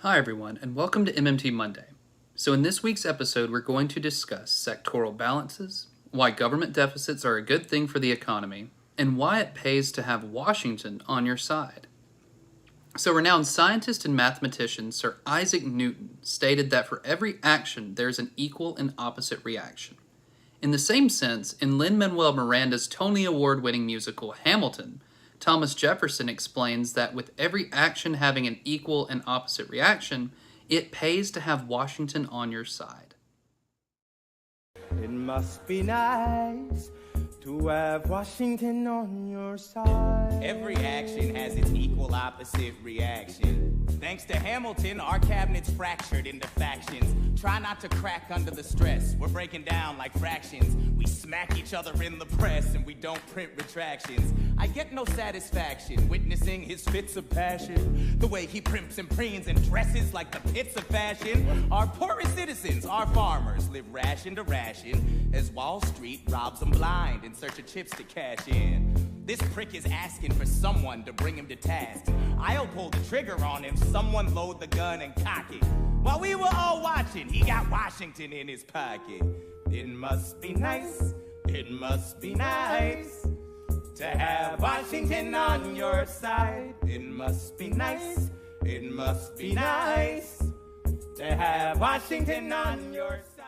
Hi everyone, and welcome to MMT Monday. So in this week's episode, we're going to discuss sectoral balances, why government deficits are a good thing for the economy, and why it pays to have Washington on your side. So renowned scientist and mathematician Sir Isaac Newton stated that for every action, there's an equal and opposite reaction. In the same sense, in Lin-Manuel Miranda's Tony Award-winning musical Hamilton, Thomas Jefferson explains that with every action having an equal and opposite reaction, it pays to have Washington on your side. It must be nice to have Washington on your side. Every action has its equal opposite reaction. Thanks to Hamilton, our cabinet's fractured into factions. Try not to crack under the stress. We're breaking down like fractions. We smack each other in the press and we don't print retractions. I get no satisfaction witnessing his fits of passion. The way he primps and preens and dresses like the pits of fashion. Our poorest citizens, our farmers, live ration to ration as Wall Street robs them blind in search of chips to cash in. This prick is asking for someone to bring him to task. I'll pull the trigger on him, someone load the gun and cock it. While we were all watching, he got Washington in his pocket. It must be nice, it must be nice to have Washington on your side. It must be nice, it must be nice to have Washington on your side.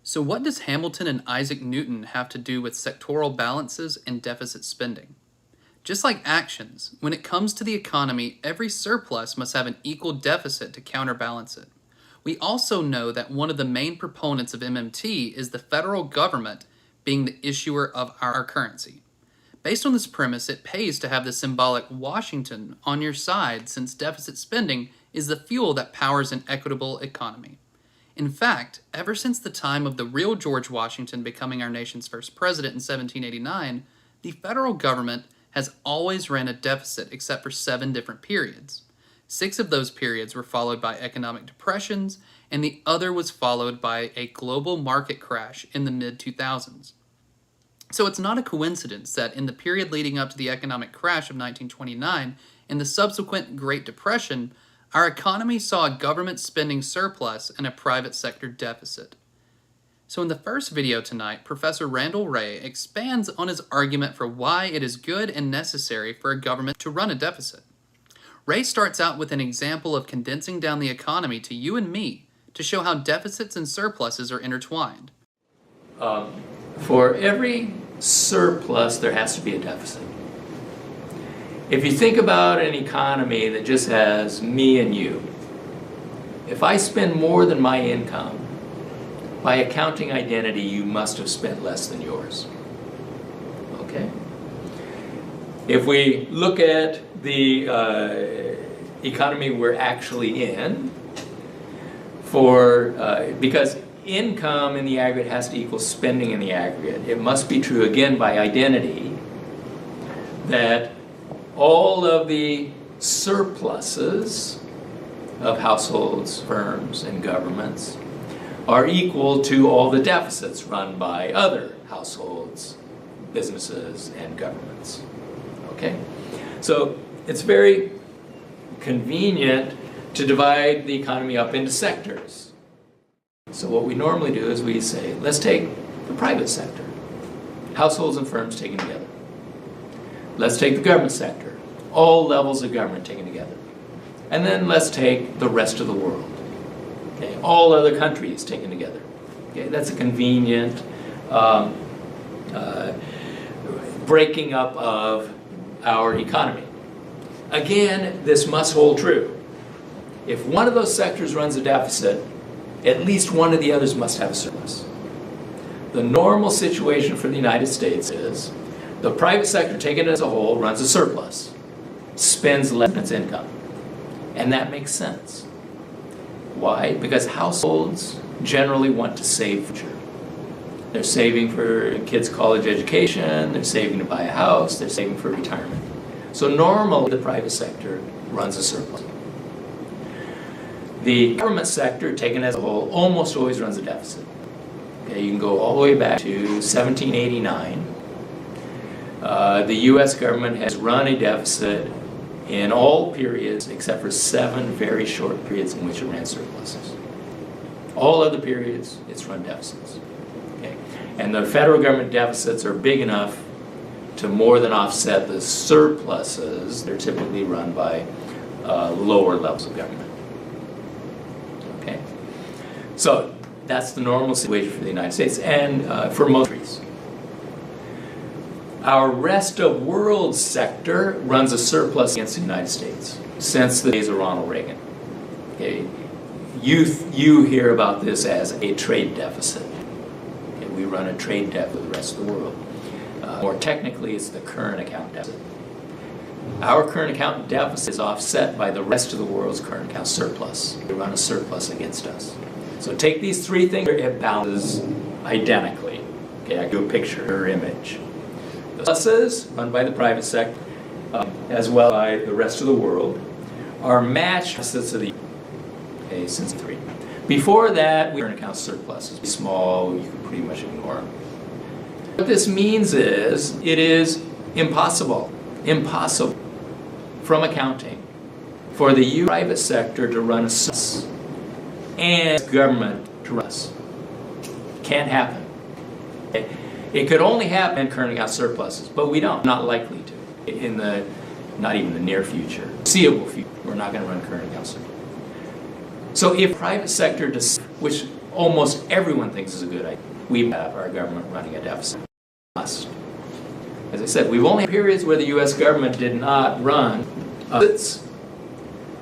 So what does Hamilton and Isaac Newton have to do with sectoral balances and deficit spending? Just like actions, when it comes to the economy, every surplus must have an equal deficit to counterbalance it. We also know that one of the main proponents of MMT is the federal government being the issuer of our currency. Based on this premise, it pays to have the symbolic Washington on your side, since deficit spending is the fuel that powers an equitable economy. In fact, ever since the time of the real George Washington becoming our nation's first president in 1789, the federal government has always ran a deficit except for 7 different periods. 6 of those periods were followed by economic depressions, and the other was followed by a global market crash in the mid-2000s. So it's not a coincidence that in the period leading up to the economic crash of 1929 and the subsequent Great Depression, our economy saw a government spending surplus and a private sector deficit. So in the first video tonight, Professor Randall Wray expands on his argument for why it is good and necessary for a government to run a deficit. Wray starts out with an example of condensing down the economy to you and me to show how deficits and surpluses are intertwined. For every surplus, there has to be a deficit. If you think about an economy that just has me and you, if I spend more than my income, by accounting identity, you must have spent less than yours. Okay? If we look at the economy we're actually in, because income in the aggregate has to equal spending in the aggregate, it must be true, again, by identity, that all of the surpluses of households, firms, and governments are equal to all the deficits run by other households, businesses, and governments. Okay? So it's very convenient to divide the economy up into sectors. So what we normally do is we say, let's take the private sector, households and firms taken together. Let's take the government sector, all levels of government taken together. And then let's take the rest of the world, okay? All other countries taken together. Okay? That's a convenient breaking up of our economy. Again, this must hold true. If one of those sectors runs a deficit, at least one of the others must have a surplus. The normal situation for the United States is the private sector, taken as a whole, runs a surplus, spends less than its income. And that makes sense. Why? Because households generally want to save for future. They're saving for kids' college education, they're saving to buy a house, they're saving for retirement. So normally the private sector runs a surplus. The government sector, taken as a whole, almost always runs a deficit. Okay, you can go all the way back to 1789. The U.S. government has run a deficit in all periods except for 7 very short periods in which it ran surpluses. All other periods, it's run deficits. Okay? And the federal government deficits are big enough to more than offset the surpluses. They're typically run by lower levels of government. Okay? So that's the normal situation for the United States and for most countries. Our rest of world sector runs a surplus against the United States since the days of Ronald Reagan. Okay? You hear about this as a trade deficit. Okay? We run a trade deficit with the rest of the world. More technically, it's the current account deficit. Our current account deficit is offset by the rest of the world's current account surplus. They run a surplus against us. So take these 3 things, it balances identically. Okay, I do a picture or image. The surpluses run by the private sector, as well as by the rest of the world, are matched deficits of the okay, since 3. Before that, we current account surpluses. Small, you can pretty much ignore them. What this means is, it is impossible from accounting for the U.S. private sector to run a surplus and government to run us. Can't happen. Okay? It could only happen in current account surpluses, but we don't. Not likely to. In the, not even the near future, foreseeable future, we're not going to run current account surplus. So if private sector, which almost everyone thinks is a good idea, we have our government running a deficit. Must. As I said, we've only had periods where the U.S. government did not run deficits.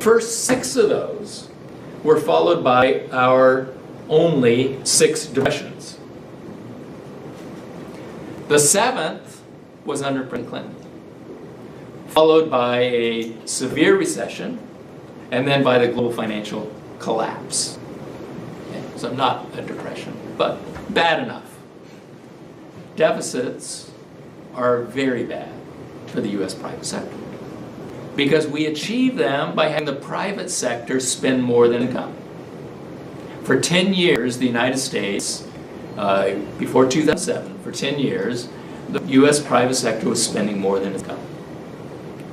First 6 of those were followed by our only 6 depressions. The 7th was under President Clinton, followed by a severe recession, and then by the global financial collapse. Okay? So not a depression, but bad enough. Deficits are very bad for the U.S. private sector because we achieve them by having the private sector spend more than income. For 10 years, the United States, before 2007, for 10 years, the U.S. private sector was spending more than income,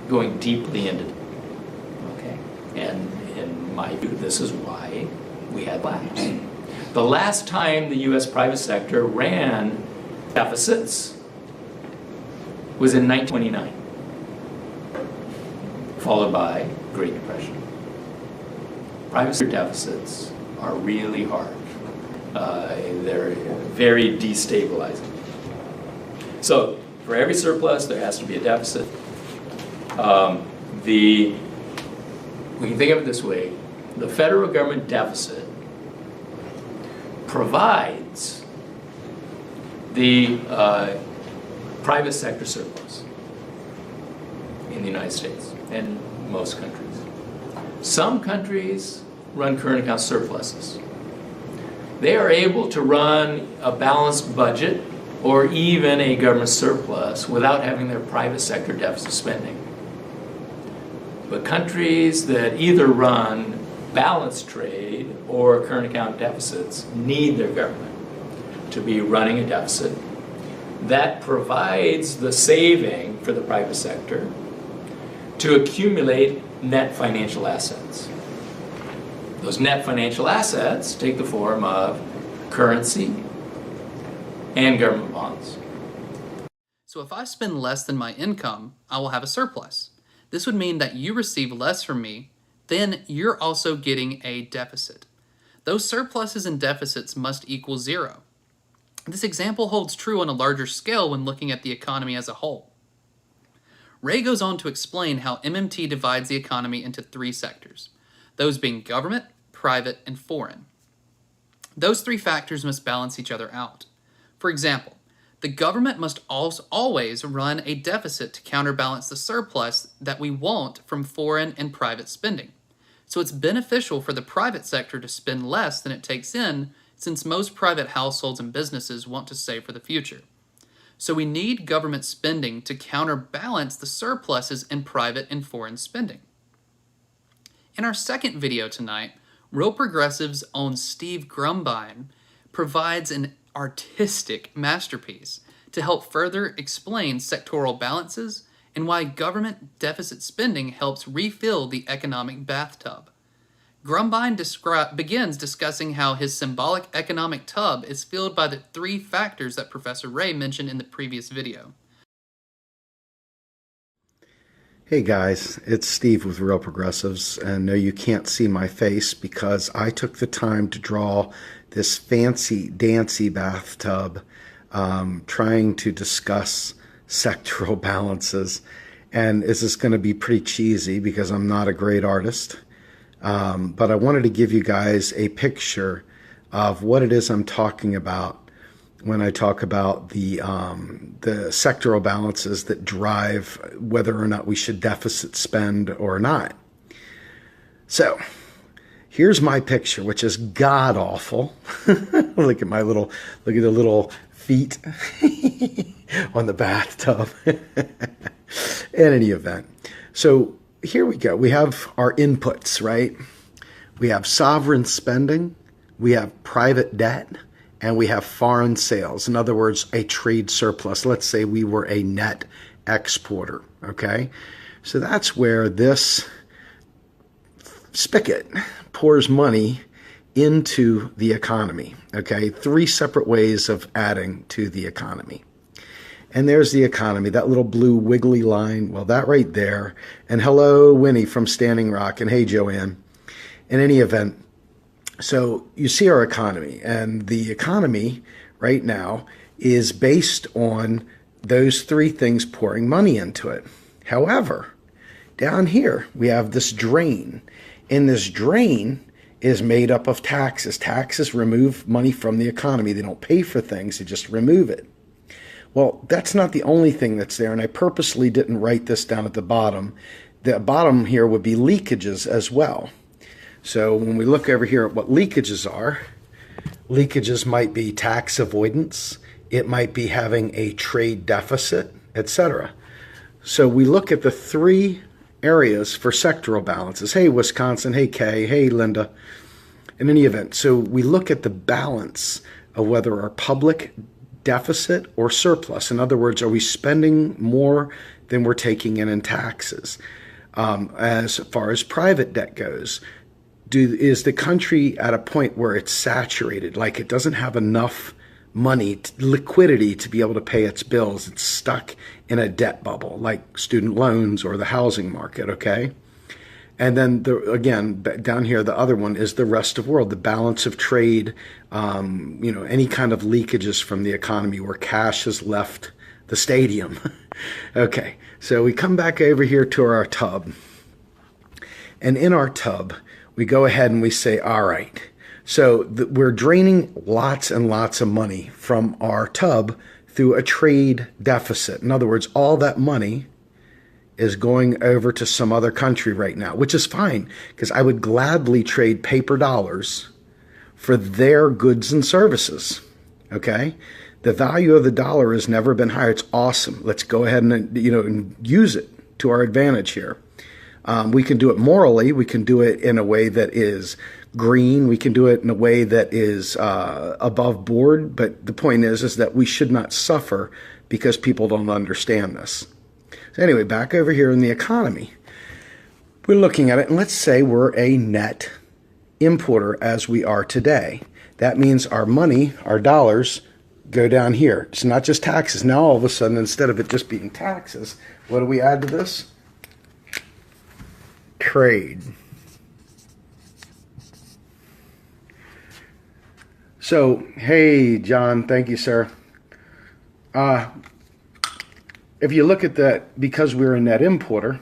going deeply into it. Okay? And in my view, this is why we had collapse. The last time the U.S. private sector ran deficits was in 1929, followed by Great Depression. Private sector deficits are really hard. They're very destabilizing. So for every surplus, there has to be a deficit. We can think of it this way. The federal government deficit provides the private sector surplus in the United States and most countries. Some countries run current account surpluses. They are able to run a balanced budget or even a government surplus without having their private sector deficit spending. But countries that either run balanced trade or current account deficits need their government to be running a deficit that provides the saving for the private sector to accumulate net financial assets. Those net financial assets take the form of currency and government bonds. So if I spend less than my income, I will have a surplus. This would mean that you receive less from me, then you're also getting a deficit. Those surpluses and deficits must equal 0. This example holds true on a larger scale when looking at the economy as a whole. Wray goes on to explain how MMT divides the economy into 3 sectors, those being government, private, and foreign. Those 3 factors must balance each other out. For example, the government must always run a deficit to counterbalance the surplus that we want from foreign and private spending. So it's beneficial for the private sector to spend less than it takes in, since most private households and businesses want to save for the future. So we need government spending to counterbalance the surpluses in private and foreign spending. In our second video tonight, Real Progressive's own Steve Grumbine provides an artistic masterpiece to help further explain sectoral balances and why government deficit spending helps refill the economic bathtub. Grumbine begins discussing how his symbolic economic tub is filled by the three factors that Professor Wray mentioned in the previous video. Hey guys, it's Steve with Real Progressives, and no, you can't see my face because I took the time to draw this fancy dancy bathtub trying to discuss sectoral balances. And this is going to be pretty cheesy because I'm not a great artist, but I wanted to give you guys a picture of what it is I'm talking about when I talk about the sectoral balances that drive whether or not we should deficit spend or not. So here's my picture, which is god awful. Look at the little feet on the bathtub. In any event, so here we go. We have our inputs, right? We have sovereign spending, we have private debt, and we have foreign sales. In other words, a trade surplus. Let's say we were a net exporter, okay? So that's where this spigot pours money into the economy, okay? Three separate ways of adding to the economy. And there's the economy, that little blue wiggly line. Well, that right there. And hello, Winnie from Standing Rock. And hey, Joanne. In any event, so you see our economy, and the economy right now is based on those three things pouring money into it. However, down here we have this drain, and this drain is made up of taxes. Taxes remove money from the economy. They don't pay for things, they just remove it. Well, that's not the only thing that's there, and I purposely didn't write this down at the bottom. The bottom here would be leakages as well. So when we look over here at what leakages are, leakages might be tax avoidance, it might be having a trade deficit, etc. So we look at the three areas for sectoral balances. Hey, Wisconsin, hey, Kay, hey, Linda. In any event, so we look at the balance of whether our public deficit or surplus. In other words, are we spending more than we're taking in taxes? As far as private debt goes, is the country at a point where it's saturated, like it doesn't have enough money, liquidity to be able to pay its bills? It's stuck in a debt bubble, like student loans or the housing market, okay? And then, again, down here, the other one is the rest of the world, the balance of trade, any kind of leakages from the economy where cash has left the stadium. Okay, so we come back over here to our tub. And in our tub, we go ahead and we say, all right, so we're draining lots and lots of money from our tub through a trade deficit. In other words, all that money is going over to some other country right now, which is fine, because I would gladly trade paper dollars for their goods and services, okay? The value of the dollar has never been higher. It's awesome. Let's go ahead and use it to our advantage here. We can do it morally. We can do it in a way that is green. We can do it in a way that is above board. But the point is that we should not suffer because people don't understand this. So anyway, back over here in the economy, we're looking at it, and let's say we're a net importer as we are today. That means our money, our dollars, go down here. It's not just taxes. Now all of a sudden, instead of it just being taxes, what do we add to this? Trade. So, hey, John, thank you, sir. If you look at that, because we're a net importer,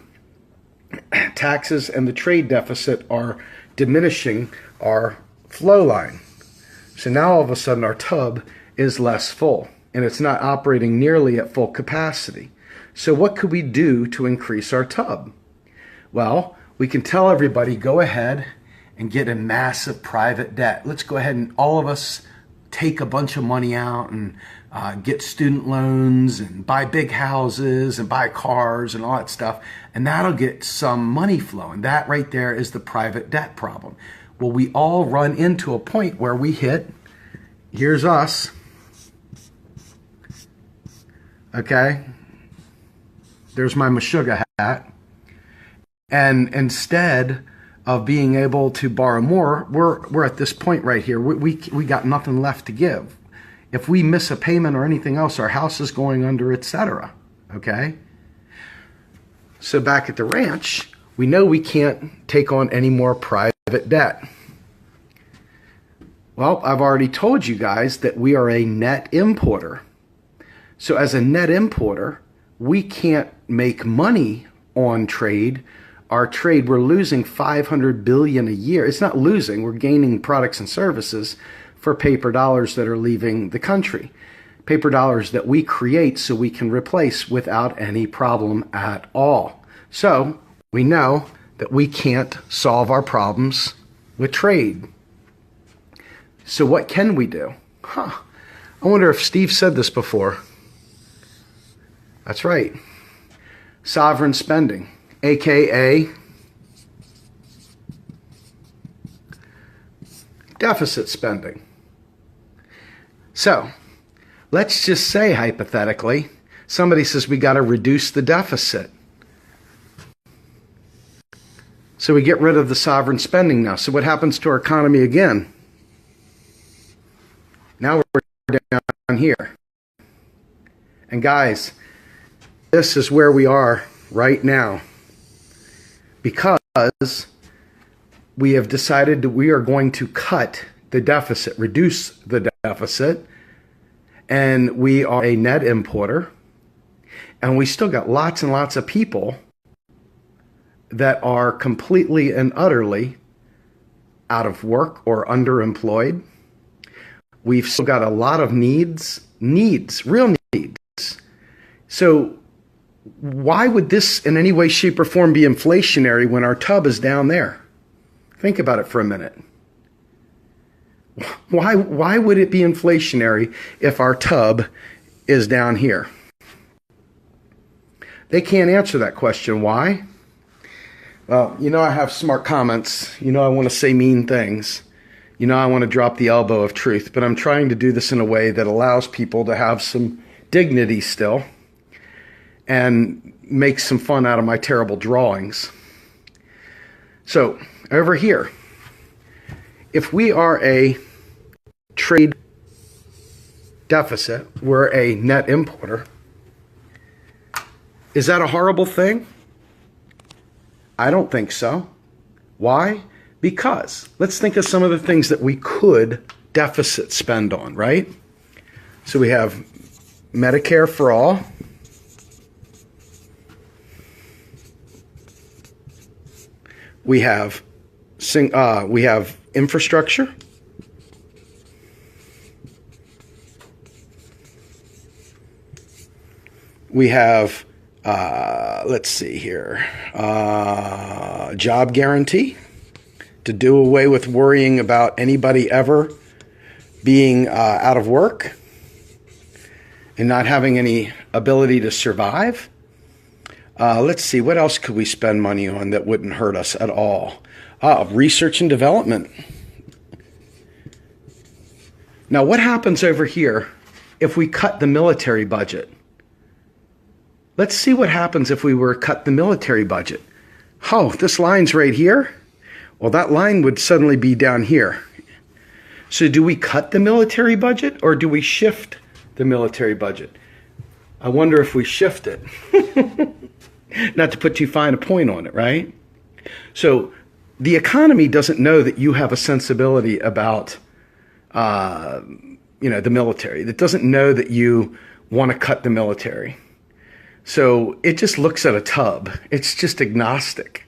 taxes and the trade deficit are diminishing our flow line. So now all of a sudden our tub is less full, and it's not operating nearly at full capacity. So what could we do to increase our tub? Well, we can tell everybody, go ahead and get a massive private debt. Let's go ahead and all of us take a bunch of money out and get student loans and buy big houses and buy cars and all that stuff, and that'll get some money flowing. That right there is the private debt problem. Well, we all run into a point where we hit, here's us, okay? There's my Meshuggah hat. And instead of being able to borrow more, we're at this point right here. We got nothing left to give. If we miss a payment or anything else, our house is going under, etc. Okay? So back at the ranch, we know we can't take on any more private debt. Well, I've already told you guys that we are a net importer. So as a net importer, we can't make money on trade. Our trade, we're losing $500 billion a year. It's not losing, we're gaining products and services for paper dollars that are leaving the country. Paper dollars that we create so we can replace without any problem at all. So we know that we can't solve our problems with trade. So what can we do? I wonder if Steve said this before. That's right. Sovereign spending, aka deficit spending. So let's just say hypothetically, somebody says we got to reduce the deficit. So we get rid of the sovereign spending now. So what happens to our economy again? Now we're down here. And guys, this is where we are right now. Because we have decided that we are going to cut the deficit, reduce the deficit, and we are a net importer, and we still got lots and lots of people that are completely and utterly out of work or underemployed. We've still got a lot of needs, real needs. So why would this in any way, shape, or form be inflationary when our tub is down there? Think about it for a minute. Why would it be inflationary if our tub is down here? They can't answer that question. Why? Well, you know I have smart comments. You know I want to say mean things. You know I want to drop the elbow of truth. But I'm trying to do this in a way that allows people to have some dignity still and make some fun out of my terrible drawings. So, over here, if we are a trade deficit, we're a net importer, is that a horrible thing? I don't think so. Why? Because let's think of some of the things that we could deficit spend on, right? So we have Medicare for all. We have infrastructure. We have, let's see here, job guarantee to do away with worrying about anybody ever being out of work and not having any ability to survive. Let's see, what else could we spend money on that wouldn't hurt us at all? Research and development. Now, what happens over here if we cut the military budget? Let's see what happens if we were to cut the military budget. Oh, this line's right here? Well, that line would suddenly be down here. So do we cut the military budget or do we shift the military budget? I wonder if we shift it. Not to put too fine a point on it, right? So the economy doesn't know that you have a sensibility about, the military. It doesn't know that you want to cut the military. So it just looks at a tub. It's just agnostic.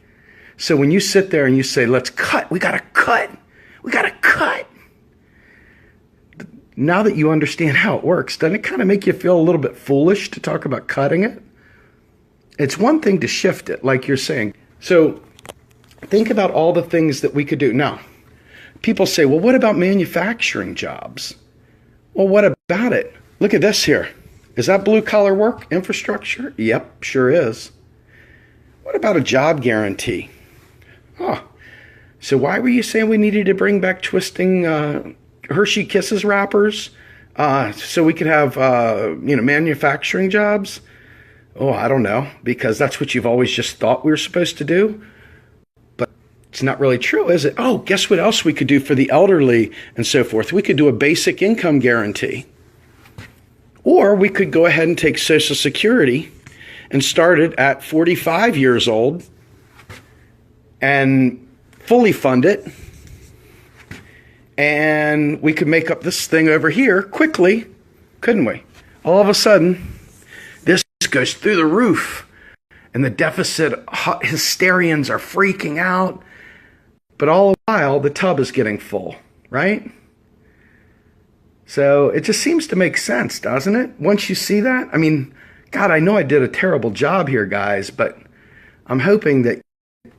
So when you sit there and you say, let's cut, we got to cut. Now that you understand how it works, doesn't it kind of make you feel a little bit foolish to talk about cutting it? It's one thing to shift it, like you're saying. So think about all the things that we could do. Now, people say, well, what about manufacturing jobs? Well, what about it? Look at this here. Is that blue-collar work, infrastructure? Yep, sure is. What about a job guarantee? Oh, so why were you saying we needed to bring back twisting Hershey Kisses wrappers so we could have, manufacturing jobs? Oh, I don't know, because that's what you've always just thought we were supposed to do. But it's not really true, is it? Oh, guess what else we could do for the elderly and so forth? We could do a basic income guarantee. Or we could go ahead and take Social Security and start it at 45 years old and fully fund it. And we could make up this thing over here quickly, couldn't we? All of a sudden, this goes through the roof and the deficit hysterians are freaking out. But all the while, the tub is getting full, right? So it just seems to make sense, doesn't it? Once you see that, I mean, God, I know I did a terrible job here, guys, but I'm hoping that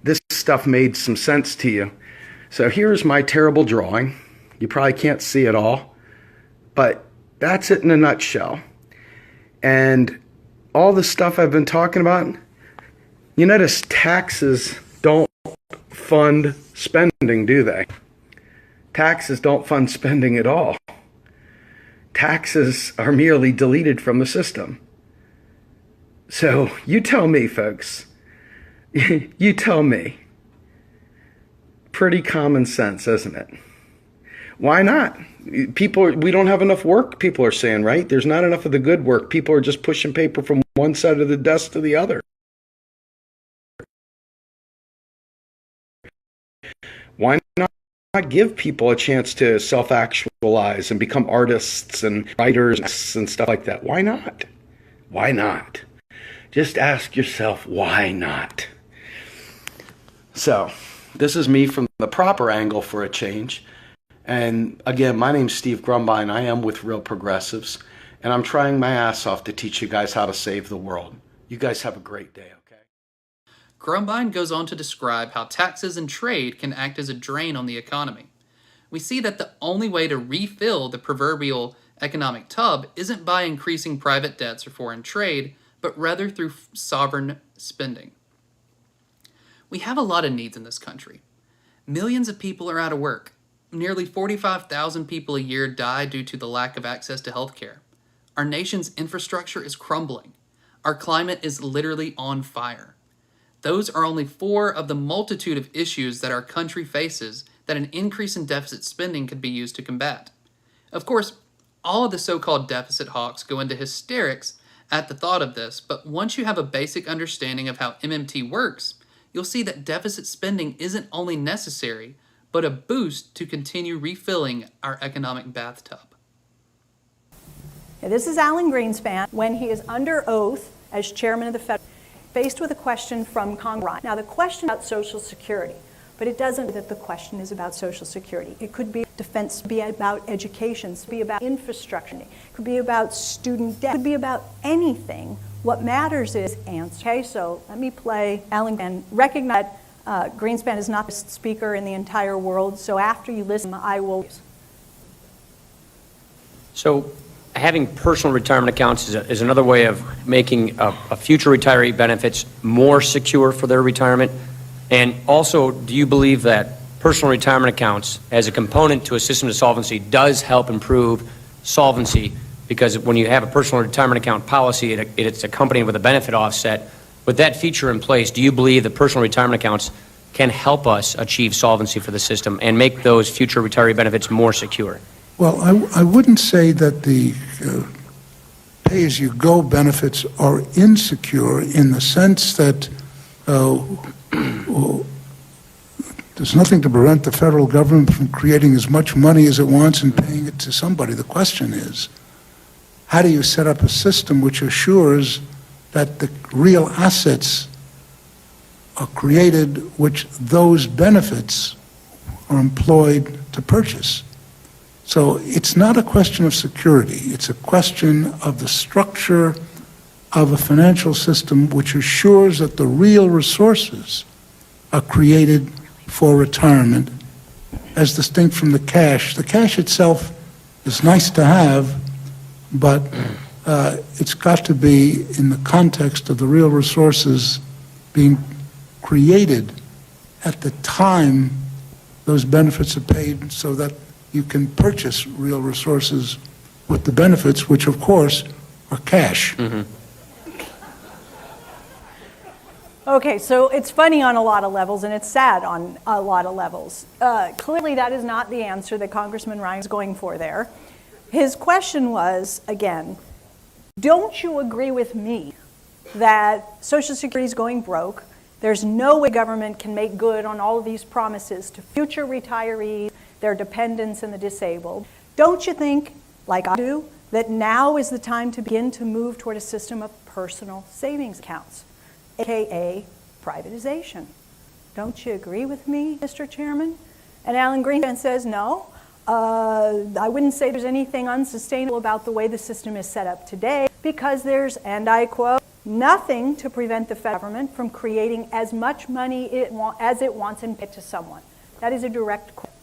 this stuff made some sense to you. So here's my terrible drawing. You probably can't see it all, but that's it in a nutshell. And all the stuff I've been talking about, you notice taxes don't fund spending, do they? Taxes don't fund spending at all. Taxes are merely deleted from the system. So you tell me, folks. You tell me. Pretty common sense, isn't it? Why not? We don't have enough work, people are saying, right? There's not enough of the good work. People are just pushing paper from one side of the desk to the other. Why not give people a chance to self-actualize and become artists and writers and stuff like that? Why not? Why not? Just ask yourself, why not? So, this is me from the proper angle for a change. And again, my name's Steve Grumbine. I am with Real Progressives. And I'm trying my ass off to teach you guys how to save the world. You guys have a great day, okay? Grumbine goes on to describe how taxes and trade can act as a drain on the economy. We see that the only way to refill the proverbial economic tub isn't by increasing private debts or foreign trade, but rather through sovereign spending. We have a lot of needs in this country. Millions of people are out of work. Nearly 45,000 people a year die due to the lack of access to health care. Our nation's infrastructure is crumbling. Our climate is literally on fire. Those are only 4 of the multitude of issues that our country faces that an increase in deficit spending could be used to combat. Of course, all of the so-called deficit hawks go into hysterics at the thought of this, but once you have a basic understanding of how MMT works, you'll see that deficit spending isn't only necessary, but a boost to continue refilling our economic bathtub. This is Alan Greenspan when he is under oath as chairman of the Fed, faced with a question from Congress. Now, the question about Social Security, but it doesn't that the question is about Social Security. It could be defense, be about education, be about infrastructure, it could be about student debt, it could be about anything. What matters is answer. Okay, so let me play Alan and recognize Greenspan is not the speaker in the entire world, so after you listen, I will. So having personal retirement accounts is another way of making a future retiree benefits more secure for their retirement. And also, do you believe that personal retirement accounts as a component to a system of solvency does help improve solvency? Because when you have a personal retirement account policy, it's accompanied with a benefit offset. With that feature in place, do you believe that personal retirement accounts can help us achieve solvency for the system and make those future retiree benefits more secure? Well, I wouldn't say that the pay-as-you-go benefits are insecure in the sense that there's nothing to prevent the federal government from creating as much money as it wants and paying it to somebody. The question is, how do you set up a system which assures that the real assets are created which those benefits are employed to purchase? So it's not a question of security. It's a question of the structure of a financial system which assures that the real resources are created for retirement as distinct from the cash. The cash itself is nice to have, but it's got to be in the context of the real resources being created at the time those benefits are paid, so that you can purchase real resources with the benefits, which of course are cash. Mm-hmm. Okay, so it's funny on a lot of levels, and it's sad on a lot of levels. Clearly, that is not the answer that Congressman Ryan is going for there. His question was, again, don't you agree with me that Social Security is going broke? There's no way government can make good on all of these promises to future retirees, their dependents, and the disabled. Don't you think, like I do, that now is the time to begin to move toward a system of personal savings accounts, aka privatization? Don't you agree with me, Mr. Chairman? And Alan Greenspan says, no, I wouldn't say there's anything unsustainable about the way the system is set up today, because there's, and I quote, nothing to prevent the federal government from creating as much money as it wants and pay it to someone. That is a direct quote.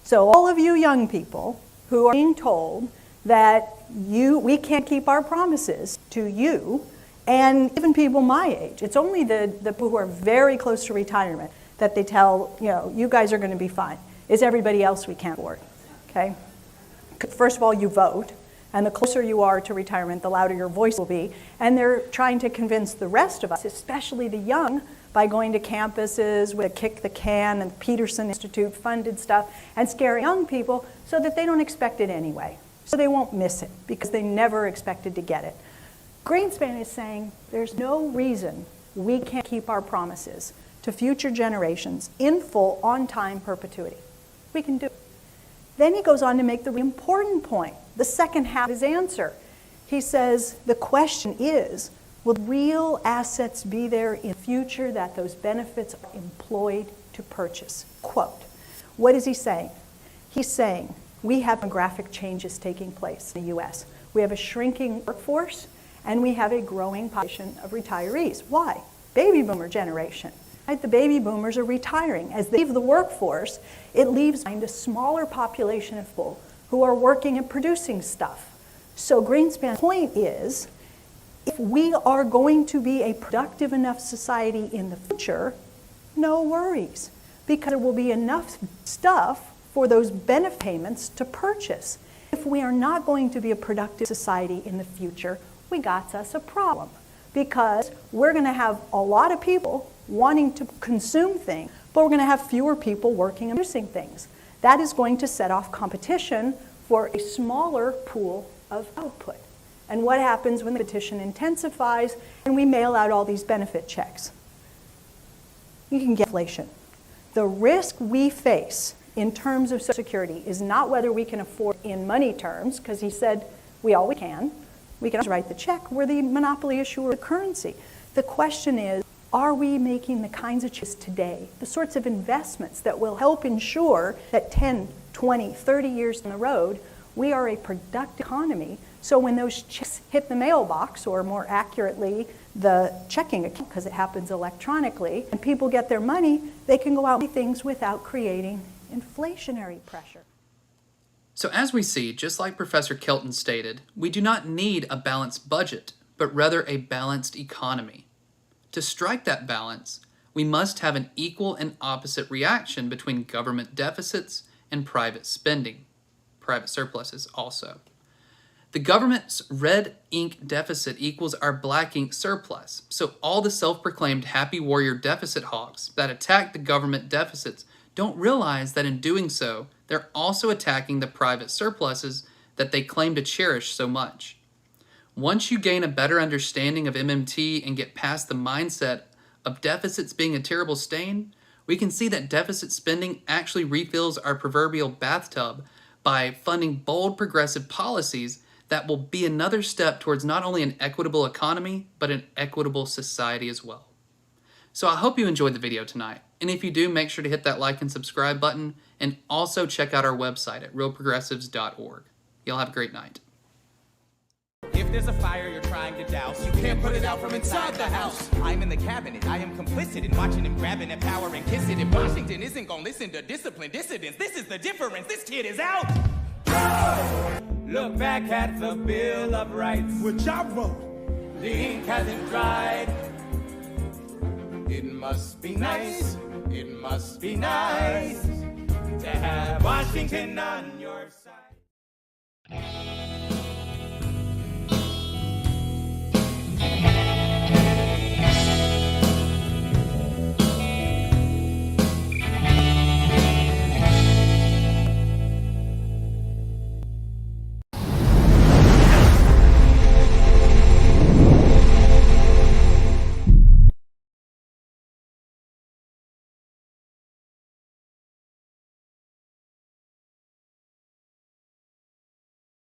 So all of you young people who are being told that we can't keep our promises to you, and even people my age, it's only the people who are very close to retirement that they tell, you guys are going to be fine. It's everybody else we can't afford, okay? First of all, you vote, and the closer you are to retirement, the louder your voice will be, and they're trying to convince the rest of us, especially the young, by going to campuses with Kick the Can and Peterson Institute funded stuff, and scare young people so that they don't expect it anyway, so they won't miss it, because they never expected to get it. Greenspan is saying there's no reason we can't keep our promises to future generations in full, on-time perpetuity. We can do it. Then he goes on to make the important point, the second half of his answer. He says, the question is, will real assets be there in the future that those benefits are employed to purchase? Quote, what is he saying? He's saying, we have demographic changes taking place in the US. We have a shrinking workforce, and we have a growing population of retirees. Why? Baby boomer generation. Right? The baby boomers are retiring. As they leave the workforce, it leaves behind a smaller population of people who are working and producing stuff. So Greenspan's point is, if we are going to be a productive enough society in the future, no worries, because there will be enough stuff for those benefit payments to purchase. If we are not going to be a productive society in the future, we got us a problem, because we're going to have a lot of people wanting to consume things, but we're going to have fewer people working and producing things. That is going to set off competition for a smaller pool of output. And what happens when the competition intensifies and we mail out all these benefit checks? You can get inflation. The risk we face in terms of Social Security is not whether we can afford in money terms, because he said we always can. We can always write the check. We're the monopoly issuer of the currency. The question is, are we making the kinds of choices today, the sorts of investments that will help ensure that 10, 20, 30 years down the road, we are a productive economy, so when those checks hit the mailbox, or more accurately, the checking account, because it happens electronically, and people get their money, they can go out and buy things without creating inflationary pressure. So as we see, just like Professor Kelton stated, we do not need a balanced budget, but rather a balanced economy. To strike that balance, we must have an equal and opposite reaction between government deficits and private spending, private surpluses also. The government's red ink deficit equals our black ink surplus, so all the self-proclaimed happy warrior deficit hawks that attack the government deficits don't realize that in doing so, they're also attacking the private surpluses that they claim to cherish so much. Once you gain a better understanding of MMT and get past the mindset of deficits being a terrible stain, we can see that deficit spending actually refills our proverbial bathtub by funding bold progressive policies that will be another step towards not only an equitable economy, but an equitable society as well. So I hope you enjoyed the video tonight, and if you do, make sure to hit that like and subscribe button, and also check out our website at realprogressives.org. Y'all have a great night. If there's a fire you're trying to douse, you can't put it out from inside the house. I'm in the cabinet, I am complicit in watching him grabbing at power and kiss it. If Washington isn't gonna listen to disciplined dissidents, this is the difference, this kid is out! Look back at the Bill of Rights, which I wrote. The ink hasn't dried. It must be nice, it must be nice to have Washington on your